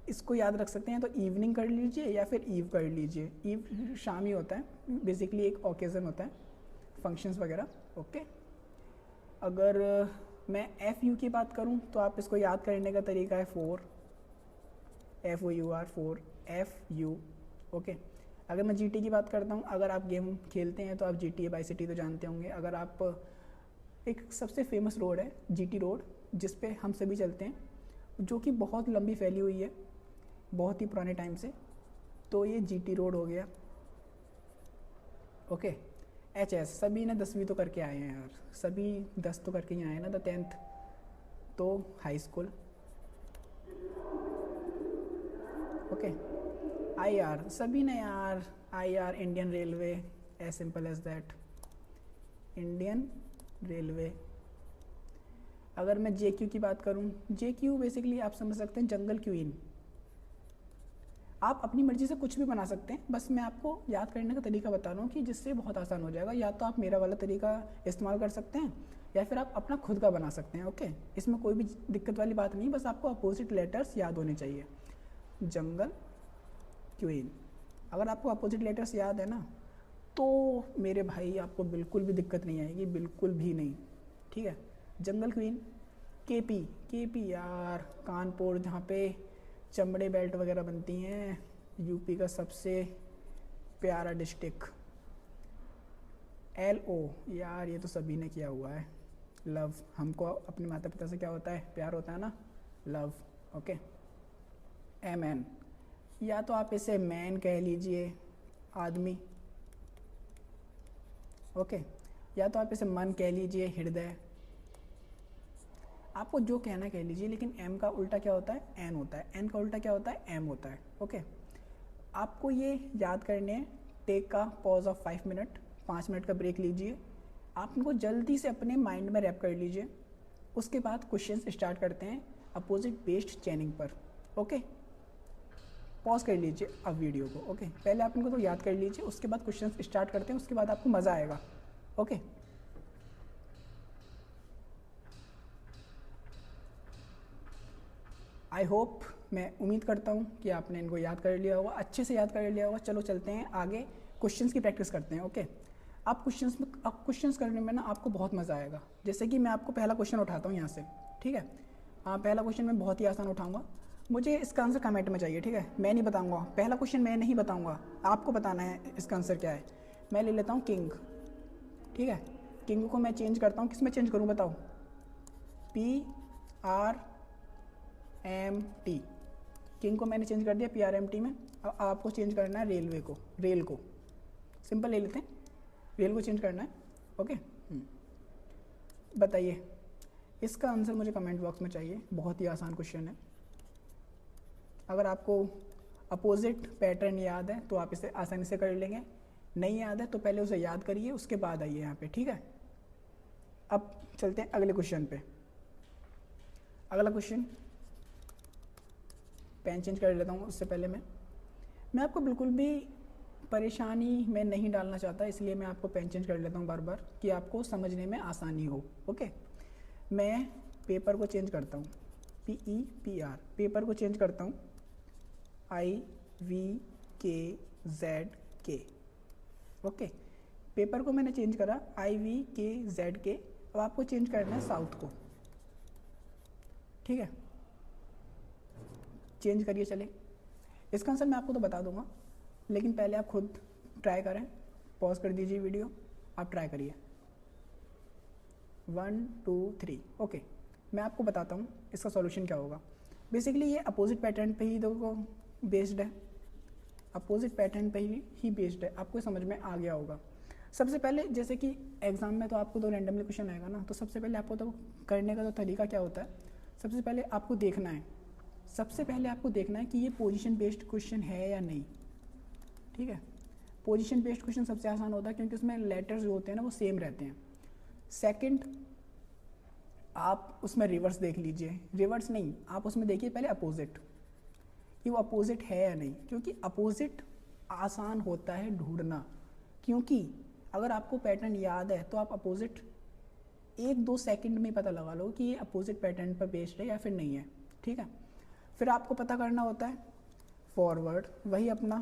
इसको याद रख सकते हैं, तो इवनिंग कर लीजिए या फिर ईव कर लीजिए। ईव शाम ही होता है, बेसिकली एक ओकेज़न होता है, फंक्शंस वगैरह। ओके, अगर मैं एफ यू की बात करूं तो आप इसको याद करने का तरीका है 4, FOUR 4, FU। ओके, अगर मैं GT की बात करता हूं, अगर आप गेम खेलते हैं तो आप GTA बाई सिटी तो जानते होंगे। अगर आप, एक सबसे फेमस रोड है GT रोड, जिस पे हम सभी चलते हैं, जो कि बहुत लंबी फैली हुई है, बहुत ही पुराने टाइम से, तो ये GT रोड हो गया। ओके, HS, सभी ने 10वीं तो करके आए हैं यार, सभी 10 तो करके ही आए हैं ना, 10th तो हाई स्कूल। ओके, IR, सभी ने यार, IR Indian railway, as simple as that, Indian railway. अगर मैं JQ की बात करूं, JQ बेसिकली आप समझ सकते हैं जंगल क्वीन। आप अपनी मर्जी से कुछ भी बना सकते हैं, बस मैं आपको याद करने का तरीका बता रहा हूँ कि जिससे बहुत आसान हो जाएगा। या तो आप मेरा वाला तरीका इस्तेमाल कर सकते हैं या फिर आप अपना खुद का बना सकते हैं। ओके, इसमें कोई भी दिक्कत वाली बात नहीं, बस आपको अपोजिट लेटर्स याद होने चाहिए। जंगल क्वीन, अगर आपको अपोजिट लेटर्स याद है ना, तो मेरे भाई आपको बिल्कुल भी दिक्कत नहीं आएगी, बिल्कुल भी नहीं। ठीक है, जंगल क्वीन। KP यार, कानपुर, जहाँ पे चमड़े बेल्ट वगैरह बनती हैं, यूपी का सबसे प्यारा डिस्ट्रिक्ट। LO यार, ये तो सभी ने किया हुआ है, लव। हमको अपने माता पिता से क्या होता है? प्यार होता है ना, लव। ओके, MN, या तो आप इसे मैन कह लीजिए, आदमी। ओके, या तो आप इसे मन कह लीजिए, हृदय। आपको जो कहना कह लीजिए, लेकिन M का उल्टा क्या होता है? N होता है। N का उल्टा क्या होता है? M होता है। ओके, आपको ये याद करने, टेक का पॉज ऑफ 5 मिनट, 5 मिनट का ब्रेक लीजिए। आप इनको जल्दी से अपने माइंड में रैप कर लीजिए, उसके बाद क्वेश्चन स्टार्ट करते हैं अपोजिट बेस्ड चेनिंग पर। ओके, पॉज कर लीजिए अब वीडियो को। ओके, पहले आप इनको तो याद कर लीजिए, उसके बाद क्वेश्चन स्टार्ट करते हैं, उसके बाद आपको मज़ा आएगा। ओके, आई होप, मैं उम्मीद करता हूँ कि आपने इनको याद कर लिया होगा, अच्छे से याद कर लिया होगा। चलो चलते हैं आगे, क्वेश्चंस की प्रैक्टिस करते हैं। ओके, आप क्वेश्चंस करने में ना आपको बहुत मज़ा आएगा। जैसे कि मैं आपको पहला क्वेश्चन उठाता हूँ यहाँ से। ठीक है, पहला क्वेश्चन मैं बहुत ही आसान उठाऊँगा, मुझे इसका आंसर कमेंट में चाहिए। ठीक है, मैं नहीं बताऊँगा, पहला क्वेश्चन मैं नहीं बताऊँगा, आपको बताना है इसका आंसर क्या है। मैं ले लेता हूँ किंग। ठीक है, किंग को मैं चेंज करता हूँ, किस में चेंज करूँ बताओ? PRMT, किंग को मैंने चेंज कर दिया PRMT में। अब आपको चेंज करना है रेलवे को, रेल को, सिंपल ले लेते हैं, रेल को चेंज करना है। ओके, बताइए इसका आंसर मुझे कमेंट बॉक्स में चाहिए। बहुत ही आसान क्वेश्चन है। अगर आपको अपोजिट पैटर्न याद है तो आप इसे आसानी से कर लेंगे, नहीं याद है तो पहले उसे याद करिए, उसके बाद आइए यहाँ पे, ठीक है। अब चलते हैं अगले क्वेश्चन पे। अगला क्वेश्चन, पेन चेंज कर लेता हूँ उससे पहले मैं आपको बिल्कुल भी परेशानी में नहीं डालना चाहता, इसलिए मैं आपको पेन चेंज कर लेता हूँ बार बार कि आपको समझने में आसानी हो। ओके, मैं पेपर को चेंज करता हूँ, PEPR, पेपर को चेंज करता हूँ IVKZK। ओके, पेपर को मैंने चेंज करा IVKZK। अब आपको चेंज करना है साउथ को, ठीक है, चेंज करिए। चले, इसका आंसर मैं आपको तो बता दूंगा, लेकिन पहले आप खुद ट्राई करें। पॉज कर दीजिए वीडियो, आप ट्राई करिए। 1 2 3। ओके, मैं आपको बताता हूँ इसका सॉल्यूशन क्या होगा। बेसिकली ये अपोजिट पैटर्न पे ही देखो बेस्ड है, अपोजिट पैटर्न पे ही बेस्ड है, आपको समझ में आ गया होगा। सबसे पहले जैसे कि एग्जाम में तो आपको तो रैंडमली क्वेश्चन आएगा ना, तो सबसे पहले आपको तो करने का तो तरीका क्या होता है, सबसे पहले आपको देखना है, सबसे पहले आपको देखना है कि ये पोजीशन बेस्ड क्वेश्चन है या नहीं, ठीक है। पोजीशन बेस्ड क्वेश्चन सबसे आसान होता है क्योंकि उसमें लेटर्स जो होते हैं ना वो सेम रहते हैं। सेकंड, आप उसमें रिवर्स देख लीजिए, रिवर्स नहीं, आप उसमें देखिए पहले अपोजिट, कि वो अपोजिट है या नहीं, क्योंकि अपोजिट आसान होता है ढूंढना। क्योंकि अगर आपको पैटर्न याद है तो आप अपोजिट 1-2 सेकंड में पता लगा लो कि ये अपोजिट पैटर्न पर बेस्ड है या फिर नहीं है, ठीक है। फिर आपको पता करना होता है फॉरवर्ड, वही अपना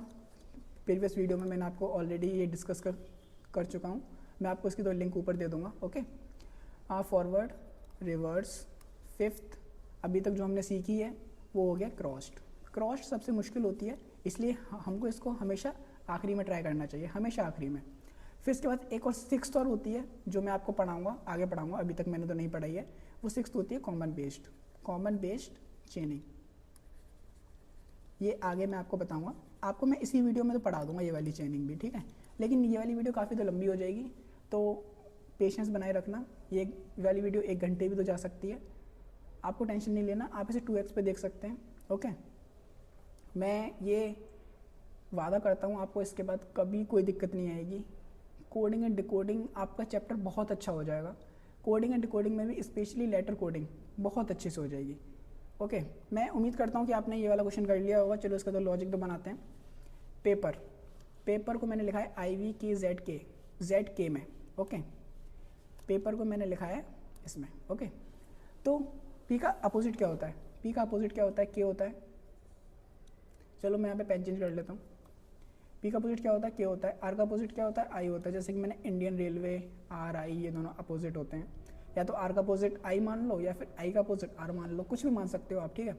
प्रीवियस वीडियो में मैंने आपको ऑलरेडी ये डिस्कस कर चुका हूँ, मैं आपको इसकी तो लिंक ऊपर दे दूँगा। ओके, फॉरवर्ड, रिवर्स, फिफ्थ अभी तक जो हमने सीखी है वो हो गया क्रॉस्ड। क्रॉस्ड सबसे मुश्किल होती है, इसलिए हमको इसको हमेशा आखिरी में ट्राई करना चाहिए, हमेशा आखिरी में। फिर इसके बाद एक और सिक्स्थ और होती है जो मैं आपको पढ़ाऊँगा, आगे पढ़ाऊँगा, अभी तक मैंने तो नहीं पढ़ाई है। वो सिक्स्थ होती है कॉमन बेस्ड चेनिंग। ये आगे मैं आपको बताऊंगा, आपको मैं इसी वीडियो में तो पढ़ा दूंगा ये वाली चेनिंग भी, ठीक है। लेकिन ये वाली वीडियो काफ़ी तो लंबी हो जाएगी, तो पेशेंस बनाए रखना। ये वाली वीडियो 1 घंटे भी तो जा सकती है, आपको टेंशन नहीं लेना, आप इसे 2x पे देख सकते हैं। ओके, मैं ये वादा करता हूँ आपको इसके बाद कभी कोई दिक्कत नहीं आएगी। कोडिंग एंड डिकोडिंग आपका चैप्टर बहुत अच्छा हो जाएगा। कोडिंग एंड डिकोडिंग में भी स्पेशली लेटर कोडिंग बहुत अच्छे से हो जाएगी। ओके, मैं उम्मीद करता हूँ कि आपने ये वाला क्वेश्चन कर लिया होगा। चलो इसका तो लॉजिक तो बनाते हैं। पेपर को मैंने लिखा है IVKZK, ZK में। ओके, पेपर को मैंने लिखा है इसमें। ओके, तो P का अपोजिट क्या होता है, P का अपोजिट क्या होता है, K होता है। चलो मैं यहाँ पे पेन चेंज कर लेता हूँ। P का अपोजिट क्या होता है, K होता है। R का अपोजिट क्या होता है, I होता है। जैसे कि मैंने इंडियन रेलवे, RI, ये दोनों अपोजिट होते हैं। या तो R का अपोजिट I मान लो या फिर I का अपोजिट R मान लो, कुछ भी मान सकते हो आप, ठीक है।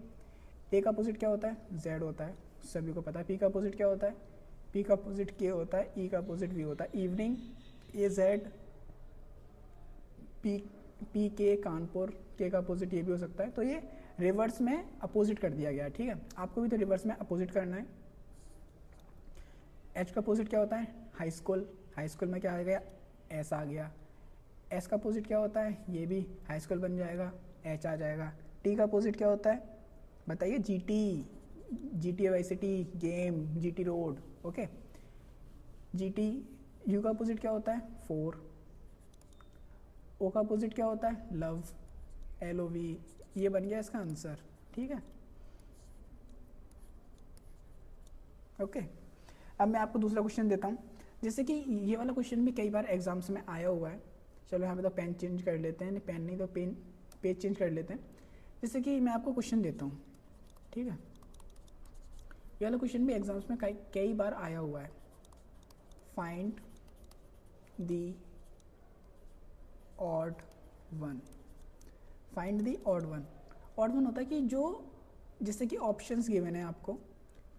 A का अपोजिट क्या होता है, Z होता है, सभी को पता है। P का अपोजिट क्या होता है, P का अपोजिट K होता है। E का अपोजिट V होता है। Evening, AZ, PK Kanpur, K का अपोजिट ये भी हो सकता है। तो ये रिवर्स में अपोजिट कर दिया गया है, ठीक है। आपको भी तो रिवर्स में अपोजिट करना है। H का अपोजिट क्या होता है, हाई स्कूल, हाई स्कूल में क्या आ गया, S आ गया। S का अपोजिट क्या होता है, ये भी हाई स्कूल बन जाएगा, H आ जाएगा। T का अपोजिट क्या होता है, बताइए, GT Y city, game, GT road. Okay, GT। U का अपोजिट क्या होता है, 4। O का अपोजिट क्या होता है, लव, LOV। ये बन गया इसका आंसर, ठीक है। ओके, अब मैं आपको दूसरा क्वेश्चन देता हूँ। जैसे कि ये वाला क्वेश्चन भी कई बार एग्जाम्स में आया हुआ है। चलो यहाँ पे तो पेन चेंज कर लेते हैं, पेन नहीं तो पेज चेंज कर लेते हैं। जैसे कि मैं आपको क्वेश्चन देता हूँ, ठीक है। ये वाला क्वेश्चन भी एग्जाम्स में कई बार आया हुआ है। Find the odd one. Find the odd one. Odd one होता है कि जो, जैसे कि ऑप्शंस गिवन है आपको,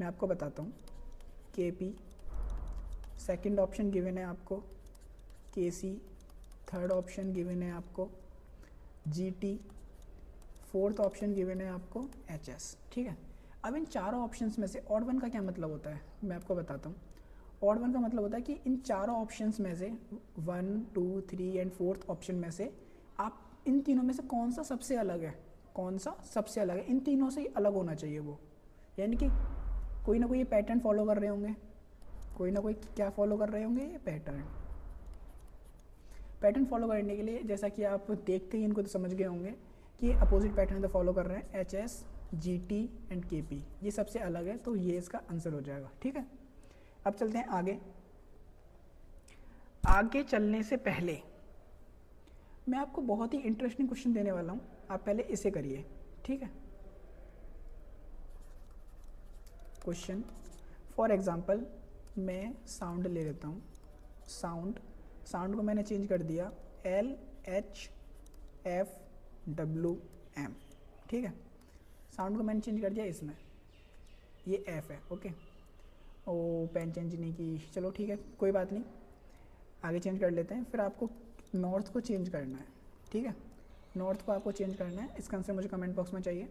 मैं आपको बताता हूँ। KP, सेकंड ऑप्शन गिवन है आपको KC, थर्ड ऑप्शन गिवन है आपको GT, फोर्थ ऑप्शन गिवन है आपको HS, ठीक है। अब इन चारों ऑप्शंस में से ऑड वन का क्या मतलब होता है मैं आपको बताता हूँ। ऑड वन का मतलब होता है कि इन चारों ऑप्शंस में से 1, 2, 3 एंड फोर्थ ऑप्शन में से आप इन तीनों में से कौन सा सबसे अलग है, कौन सा सबसे अलग है, इन तीनों से ही अलग होना चाहिए वो। यानी कि कोई ना कोई ये पैटर्न फॉलो कर रहे होंगे, कोई ना कोई क्या फॉलो कर रहे होंगे, ये पैटर्न फॉलो करने के लिए जैसा कि आप देखते ही इनको तो समझ गए होंगे कि अपोजिट पैटर्न तो फॉलो कर रहे हैं, HS, GT एंड KP, ये सबसे अलग है, तो ये इसका आंसर हो जाएगा, ठीक है। अब चलते हैं आगे। आगे चलने से पहले मैं आपको बहुत ही इंटरेस्टिंग क्वेश्चन देने वाला हूँ, आप पहले इसे करिए, ठीक है। क्वेश्चन फॉर एग्जांपल मैं साउंड ले लेता हूँ, साउंड को मैंने चेंज कर दिया LHFWM, ठीक है। साउंड को मैंने चेंज कर दिया इसमें, ये F है, ओके। ओ पेन चेंज नहीं की, चलो ठीक है कोई बात नहीं, आगे चेंज कर लेते हैं। फिर आपको नॉर्थ को चेंज करना है, ठीक है। नॉर्थ को आपको चेंज करना है, इसका आंसर मुझे कमेंट बॉक्स में चाहिए।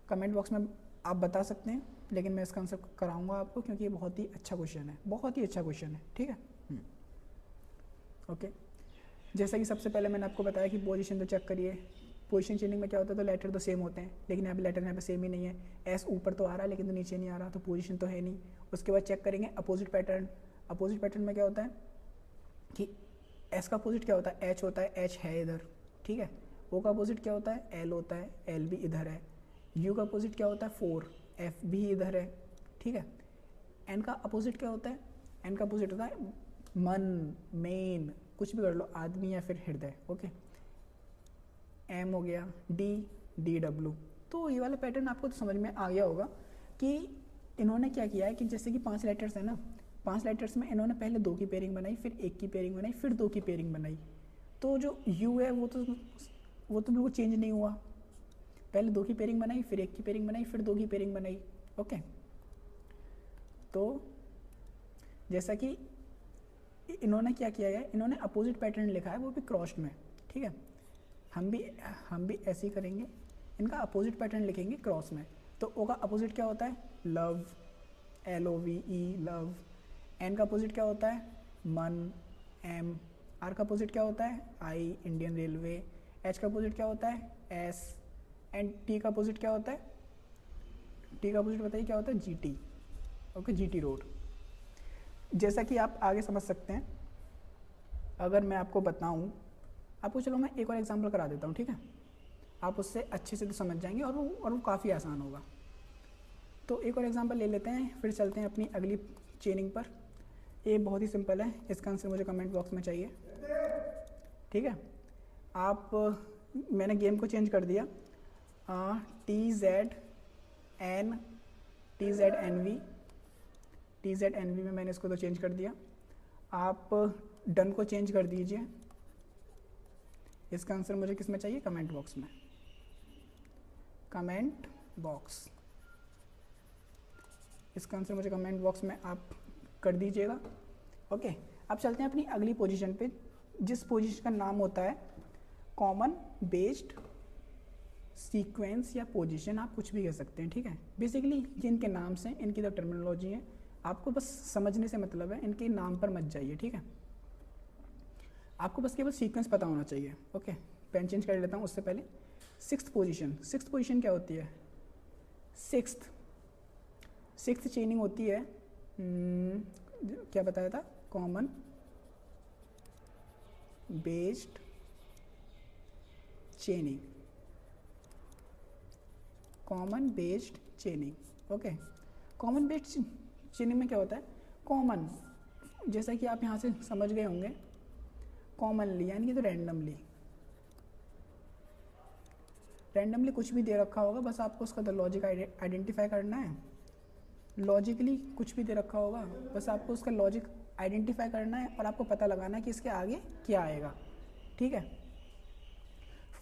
कमेंट बॉक्स में आप बता सकते हैं, लेकिन मैं इसका आंसर कराऊंगा आपको क्योंकि ये बहुत ही अच्छा क्वेश्चन है, बहुत ही अच्छा क्वेश्चन है, ठीक है। ओके, जैसा कि सबसे पहले मैंने आपको बताया कि पोजीशन तो चेक करिए। पोजीशन चेंजिंग में क्या होता है, तो लेटर तो सेम होते हैं, लेकिन यहाँ पे लेटर यहाँ पे सेम ही नहीं है। S ऊपर तो आ रहा है लेकिन तो नीचे नहीं आ रहा, तो पोजीशन तो है नहीं। उसके बाद चेक करेंगे अपोजिट पैटर्न। अपोजिट पैटर्न में क्या होता है कि S का अपोजिट क्या होता है, H होता है, H है इधर, ठीक है। O का अपोजिट क्या होता है, L होता है, L भी इधर है। U का अपोजिट क्या होता है, 4, F भी इधर है, ठीक है। N का अपोजिट क्या होता है, N का अपोजिट होता है मन, मेन, कुछ भी कर लो, आदमी या फिर हृदय, ओके। M हो गया, DW। तो ये वाला पैटर्न आपको तो समझ में आ गया होगा कि इन्होंने क्या किया है कि जैसे कि 5 लेटर्स है ना, 5 लेटर्स में इन्होंने पहले 2 की पेयरिंग बनाई, फिर 1 की पेयरिंग बनाई, फिर 2 की पेयरिंग बनाई। तो जो U है वो तो बिल्कुल चेंज नहीं हुआ, पहले 2 की पेयरिंग बनाई, फिर 1 की पेयरिंग बनाई, फिर 2 की पेयरिंग बनाई, ओके। तो जैसा कि इन्होंने क्या किया है, इन्होंने अपोजिट पैटर्न लिखा है, वो भी क्रॉस्ड में, ठीक है। हम भी ऐसे ही करेंगे, इनका अपोजिट पैटर्न लिखेंगे क्रॉस में। तो O का अपोजिट क्या होता है, लव, LOVE, लव। N का अपोजिट क्या होता है, मन, M। R का अपोजिट क्या होता है, I, इंडियन रेलवे। H का अपोजिट क्या होता है, S। एंड T का अपोजिट क्या होता है, T का अपोजिट बताइए क्या होता है, GT, ओके, GT रोड। जैसा कि आप आगे समझ सकते हैं, अगर मैं आपको बताऊं, आपको चलो मैं एक और एग्जांपल करा देता हूं, ठीक है। आप उससे अच्छे से तो समझ जाएंगे और वो काफ़ी आसान होगा। तो एक और एग्जांपल ले लेते हैं, फिर चलते हैं अपनी अगली चेनिंग पर। ये बहुत ही सिंपल है, इसका आंसर मुझे कमेंट बॉक्स में चाहिए, ठीक है। मैंने गेम को चेंज कर दिया, TZNV में मैंने इसको तो चेंज कर दिया। आप डन को चेंज कर दीजिए। इसका आंसर मुझे किस में चाहिए, कमेंट बॉक्स में, कमेंट बॉक्स। इसका आंसर मुझे कमेंट बॉक्स में आप कर दीजिएगा, ओके। अब चलते हैं अपनी अगली पोजीशन पे, जिस पोजीशन का नाम होता है कॉमन बेस्ड सीक्वेंस या पोजीशन, आप कुछ भी कह सकते हैं, ठीक है। बेसिकली ये इनके नाम से, इनकी तो टर्मिनोलॉजी है, आपको बस समझने से मतलब है, इनके नाम पर मत जाइए, ठीक है। आपको बस केवल सीक्वेंस पता होना चाहिए, ओके। पेन चेंज कर लेता हूँ उससे पहले। 6th पोजीशन क्या होती है, सिक्स्थ चेनिंग होती है, क्या बताया था, common based चेनिंग, common based चेनिंग, okay. Common based चेनिंग में क्या होता है, कॉमन, जैसा कि आप यहाँ से समझ गए होंगे, कॉमनली यानी कि तो रैंडमली कुछ भी दे रखा होगा, बस आपको उसका लॉजिक आइडेंटिफाई करना है। लॉजिकली कुछ भी दे रखा होगा, बस आपको उसका लॉजिक आइडेंटिफाई करना है और आपको पता लगाना है कि इसके आगे क्या आएगा, ठीक है।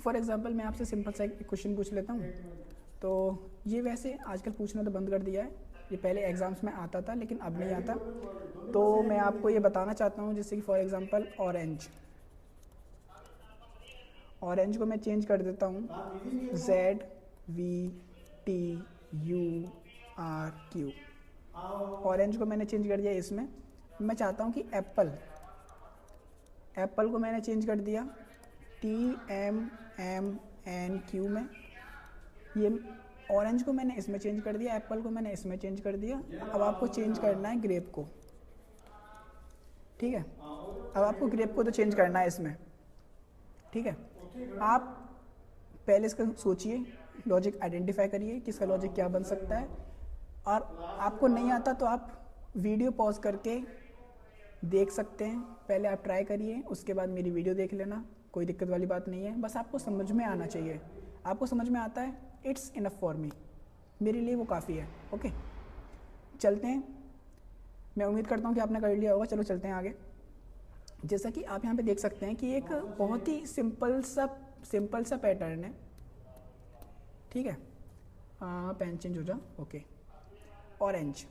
फॉर एग्जांपल मैं आपसे सिंपल सा एक क्वेश्चन पूछ लेता हूँ। तो ये वैसे आजकल पूछना तो बंद कर दिया है, ये पहले एग्ज़ाम्स में आता था लेकिन अब नहीं आता। तो मैं आपको ये बताना चाहता हूँ, जैसे कि फॉर एग्जांपल ऑरेंज को मैं चेंज कर देता हूँ ZVTURQ। ऑरेंज को मैंने चेंज कर दिया इसमें। मैं चाहता हूँ कि एप्पल को मैंने चेंज कर दिया TMMNQ में। ये ऑरेंज को मैंने इसमें चेंज कर दिया, एप्पल को मैंने इसमें चेंज कर दिया। अब आपको चेंज करना है ग्रेप को, ठीक है। अब आपको ग्रेप को तो चेंज करना है इसमें, ठीक है। आप पहले इसका सोचिए, लॉजिक आइडेंटिफाई करिए कि इसका लॉजिक क्या बन सकता है, और आपको नहीं आता तो आप वीडियो पॉज करके देख सकते हैं। पहले आप ट्राई करिए, उसके बाद मेरी वीडियो देख लेना, कोई दिक्कत वाली बात नहीं है। बस आपको समझ में आना चाहिए। आपको समझ में आता है, इट्स इनफ फॉर मी, मेरे लिए वो काफ़ी है। ओके, चलते हैं। मैं उम्मीद करता हूँ कि आपने कर लिया होगा। चलो चलते हैं आगे। जैसा कि आप यहाँ पे देख सकते हैं कि एक बहुत ही सिंपल सा पैटर्न है, ठीक है। पेन चेंज हो जा, ओके। ऑरेंज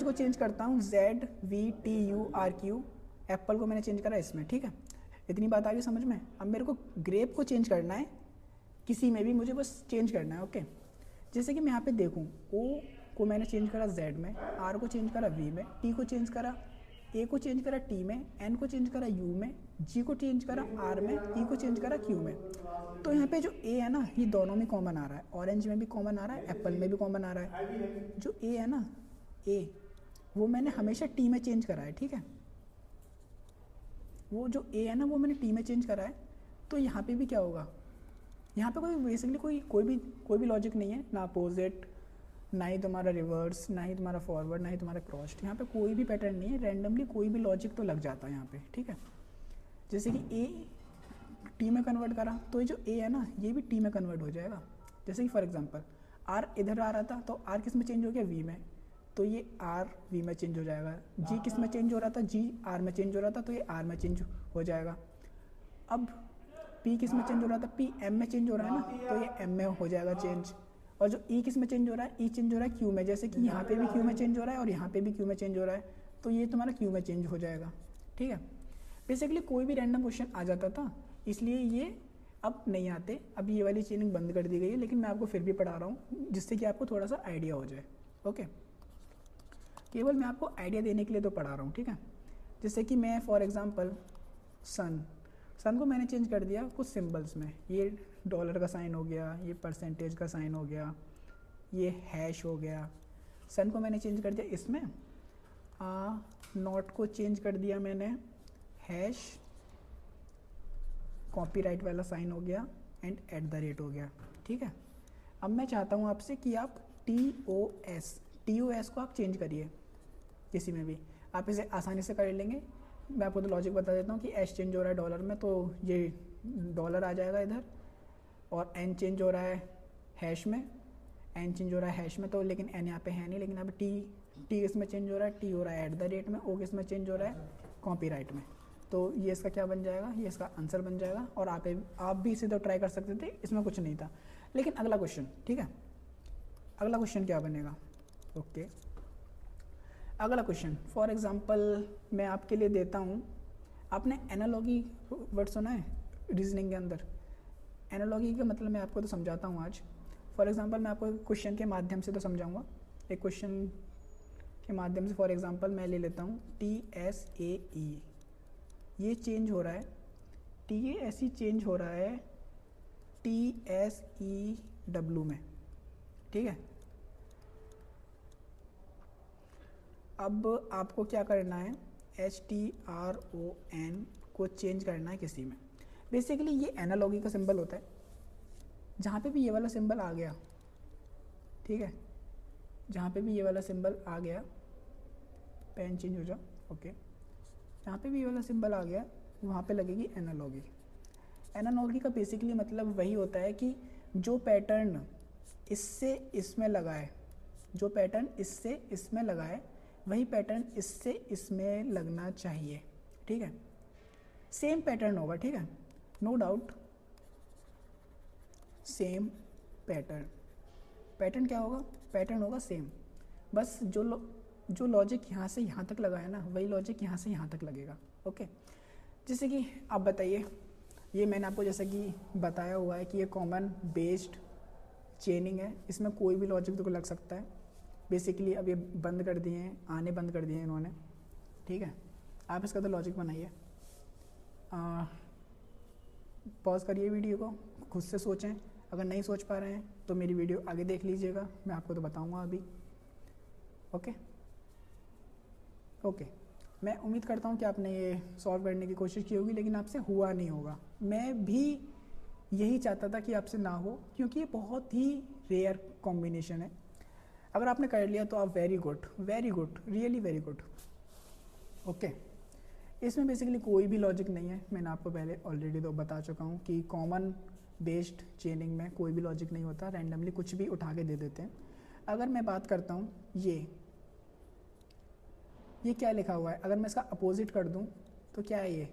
को चेंज करता हूँ ZVTURQ। एप्पल को मैंने चेंज करा इसमें, ठीक है। इतनी बात आ गई समझ में। अब मेरे को ग्रेप को चेंज करना है, किसी में भी मुझे बस चेंज करना है, ओके। जैसे कि मैं यहाँ पे देखूँ, O को मैंने चेंज करा Z में, R को चेंज करा V में, T को चेंज करा A को चेंज करा T में, N को चेंज करा U में, G को चेंज करा R में, E को चेंज करा Q में। तो यहाँ पे जो A है ना, ये दोनों में कॉमन आ रहा है। ऑरेंज में भी कॉमन आ रहा है, एप्पल में भी कॉमन आ रहा है। जो A है ना, A, वो मैंने हमेशा T में चेंज करा है, ठीक है। वो जो A है ना, वो मैंने T में चेंज करा है। तो यहाँ पे भी क्या होगा, यहाँ पे कोई बेसिकली कोई भी लॉजिक नहीं है, ना अपोजिट, ना ही तुम्हारा रिवर्स, ना ही तुम्हारा फॉरवर्ड, ना ही तुम्हारा क्रॉस्ड। यहाँ पे कोई भी पैटर्न नहीं है, रैंडमली कोई भी लॉजिक तो लग जाता है यहाँ पे, ठीक है। जैसे कि A T में कन्वर्ट करा, तो ये जो A है ना, ये भी T में कन्वर्ट हो जाएगा। जैसे कि फॉर एग्जांपल R इधर आ रहा था, तो R किस में चेंज हो गया, V में, तो ये R V में चेंज हो जाएगा। G किस में चेंज हो रहा था, G R में चेंज हो रहा था, तो ये R में चेंज हो जाएगा। अब P किस में चेंज हो रहा था, P M में चेंज हो रहा है ना, तो ये M में हो जाएगा चेंज। और जो E किस में चेंज हो रहा है, E चेंज हो रहा है Q में। जैसे कि यहाँ पे भी Q में चेंज हो रहा है और यहाँ पे भी Q में चेंज हो रहा है, तो ये तुम्हारा Q में चेंज हो जाएगा, ठीक है। बेसिकली कोई भी रैंडम क्वेश्चन आ जाता था, इसलिए ये अब नहीं आते। अब ये वाली चेनिंग बंद कर दी गई है, लेकिन मैं आपको फिर भी पढ़ा रहा हूँ, जिससे कि आपको थोड़ा सा आइडिया हो जाए, ओके। केवल मैं आपको आइडिया देने के लिए तो पढ़ा रहा हूँ, ठीक है। जैसे कि मैं फॉर एग्जांपल सन को मैंने चेंज कर दिया कुछ सिंबल्स में। ये डॉलर का साइन हो गया, ये परसेंटेज का साइन हो गया, ये हैश हो गया। सन को मैंने चेंज कर दिया इसमें, नॉट को चेंज कर दिया मैंने हैश, कॉपीराइट वाला साइन हो गया, एंड @ हो गया, ठीक है। अब मैं चाहता हूँ आपसे कि आप TOS को आप चेंज करिए किसी में भी, आप इसे आसानी से कर लेंगे। मैं आपको तो लॉजिक बता देता हूँ कि S चेंज हो रहा है डॉलर में, तो ये डॉलर आ जाएगा इधर, और N चेंज हो रहा है हैश में, N चेंज हो रहा है हैश में, तो लेकिन N यहाँ पे है नहीं, लेकिन यहाँ पे T इसमें चेंज हो रहा है, T हो रहा है @ में, O किसमें चेंज हो रहा है, कॉपीराइट में। तो ये इसका क्या बन जाएगा, ये इसका आंसर बन जाएगा। और आप भी इसे तो ट्राई कर सकते थे, इसमें कुछ नहीं था। लेकिन अगला क्वेश्चन, ठीक है, अगला क्वेश्चन क्या बनेगा, ओके। अगला क्वेश्चन फॉर एग्जांपल मैं आपके लिए देता हूँ। आपने एनालॉगी वर्ड सुना है रीजनिंग के अंदर? एनालॉगी का मतलब मैं आपको तो समझाता हूँ आज। फॉर एग्जांपल मैं आपको क्वेश्चन के माध्यम से तो समझाऊंगा। एक क्वेश्चन के माध्यम से फॉर एग्जांपल मैं ले लेता हूँ TSAE। ये चेंज हो रहा है, TSE चेंज हो रहा है TSEW में, ठीक है। अब आपको क्या करना है, HTRON को चेंज करना है किसी में। बेसिकली ये एनालॉगी का सिंबल होता है। जहाँ पे भी ये वाला सिंबल आ गया, ठीक है, जहाँ पे भी ये वाला सिंबल आ गया, पेन चेंज हो जाओ, ओके। जहाँ पे भी ये वाला सिंबल आ गया, वहाँ पे लगेगी एनालॉगी। एनालॉगी का बेसिकली मतलब वही होता है कि जो पैटर्न इससे इसमें लगा है, जो पैटर्न इससे इसमें लगा है, वही पैटर्न इससे इसमें लगना चाहिए, ठीक है। सेम पैटर्न होगा, ठीक है, no doubt, same pattern. Pattern क्या होगा, पैटर्न होगा सेम, बस जो लॉजिक यहाँ से यहाँ तक लगा है ना, वही लॉजिक यहाँ से यहाँ तक लगेगा, ओके। जैसे कि आप बताइए, ये मैंने आपको जैसा कि बताया हुआ है कि ये कॉमन बेस्ड चेनिंग है, इसमें कोई भी लॉजिक तो लग सकता है। बेसिकली अब ये बंद कर दिए हैं, आने बंद कर दिए हैं इन्होंने, ठीक है। आप इसका तो लॉजिक बनाइए, पॉज करिए वीडियो को, खुद से सोचें। अगर नहीं सोच पा रहे हैं तो मेरी वीडियो आगे देख लीजिएगा, मैं आपको तो बताऊंगा अभी। ओके ओके, मैं उम्मीद करता हूँ कि आपने ये सॉल्व करने की कोशिश की होगी, लेकिन आपसे हुआ नहीं होगा। मैं भी यही चाहता था कि आपसे ना हो, क्योंकि ये बहुत ही रेयर कॉम्बिनेशन है। अगर आपने कर लिया तो आप very good, really very good. Okay, इसमें बेसिकली कोई भी लॉजिक नहीं है, मैंने आपको पहले ऑलरेडी तो बता चुका हूँ कि कॉमन बेस्ड चेनिंग में कोई भी लॉजिक नहीं होता, रैंडमली कुछ भी उठा के दे देते हैं। अगर मैं बात करता हूँ ये क्या लिखा हुआ है, अगर मैं इसका अपोजिट कर दूँ तो क्या है ये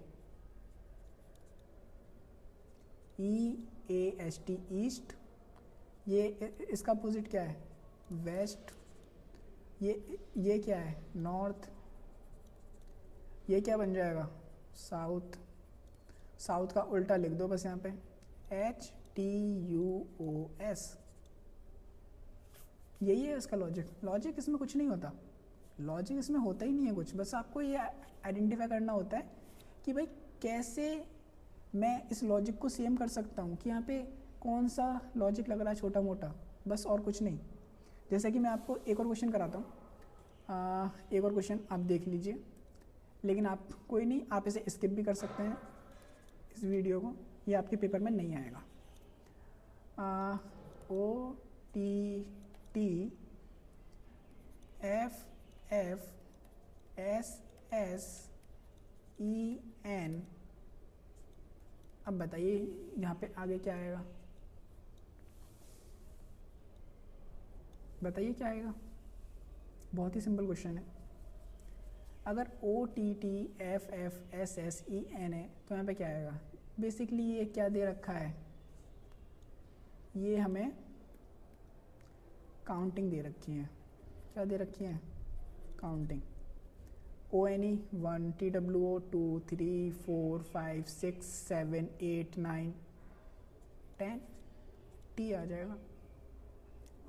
EAST ईस्ट, ये इसका अपोजिट क्या है वेस्ट, ये क्या है नॉर्थ, ये क्या बन जाएगा साउथ, साउथ का उल्टा लिख दो बस यहाँ पे HTUOS। यही है इसका लॉजिक। लॉजिक इसमें कुछ नहीं होता, लॉजिक इसमें होता ही नहीं है कुछ, बस आपको ये आइडेंटिफाई करना होता है कि भाई कैसे मैं इस लॉजिक को सेम कर सकता हूँ, कि यहाँ पे कौन सा लॉजिक लग रहा है छोटा मोटा, बस और कुछ नहीं। जैसे कि मैं आपको एक और क्वेश्चन कराता हूँ, एक और क्वेश्चन आप देख लीजिए, लेकिन आप कोई नहीं, आप इसे स्किप भी कर सकते हैं इस वीडियो को, ये आपके पेपर में नहीं आएगा। OTT FFSSEN, अब बताइए यहाँ पे आगे क्या आएगा, बताइए क्या आएगा। बहुत ही सिंपल क्वेश्चन है। अगर OTTFFSSEN है तो यहाँ पे क्या आएगा, बेसिकली ये क्या दे रखा है, ये हमें काउंटिंग दे रखी है। क्या दे रखी है काउंटिंग, ONE 1 TWO 2 3 4 5 6 7 8 9 10 T आ जाएगा।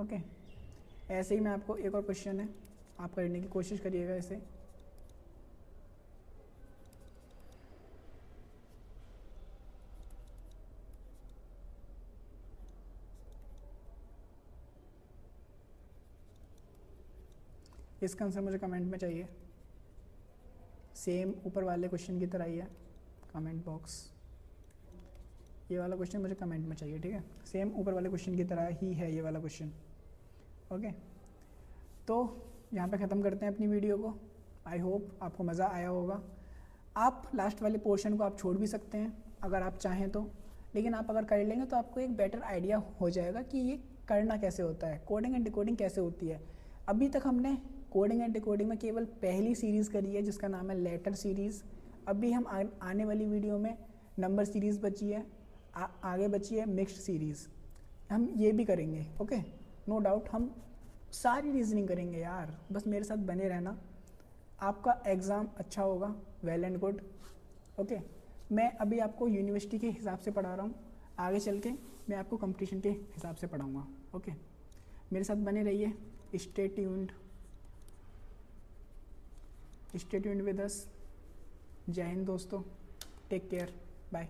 ओके, ऐसे ही मैं आपको एक और क्वेश्चन है, आप करने की कोशिश करिएगा इसे। इसका आंसर मुझे कमेंट में चाहिए, सेम ऊपर वाले क्वेश्चन की तरह ही है, कमेंट बॉक्स। ये वाला क्वेश्चन मुझे कमेंट में चाहिए, ठीक है, सेम ऊपर वाले क्वेश्चन की तरह ही है ये वाला क्वेश्चन। ओके, तो यहाँ पे ख़त्म करते हैं अपनी वीडियो को। आई होप आपको मज़ा आया होगा। आप लास्ट वाले पोर्शन को आप छोड़ भी सकते हैं अगर आप चाहें तो, लेकिन आप अगर कर लेंगे तो आपको एक बेटर आइडिया हो जाएगा कि ये करना कैसे होता है, कोडिंग एंड डिकोडिंग कैसे होती है। अभी तक हमने कोडिंग एंड डिकोडिंग में केवल पहली सीरीज़ करी है जिसका नाम है लेटर सीरीज़। अभी हम आने वाली वीडियो में नंबर सीरीज़ बची है, आगे बची है मिक्स्ड सीरीज़, हम ये भी करेंगे। ओके, नो डाउट हम सारी रीजनिंग करेंगे यार, बस मेरे साथ बने रहना, आपका एग्ज़ाम अच्छा होगा, वेल एंड गुड। ओके, मैं अभी आपको यूनिवर्सिटी के हिसाब से पढ़ा रहा हूँ, आगे चल के मैं आपको कंपटीशन के हिसाब से पढ़ाऊँगा। ओके, मेरे साथ बने रहिए, स्टे ट्यून्ड विद अस। जय हिंद दोस्तों, टेक केयर, बाय।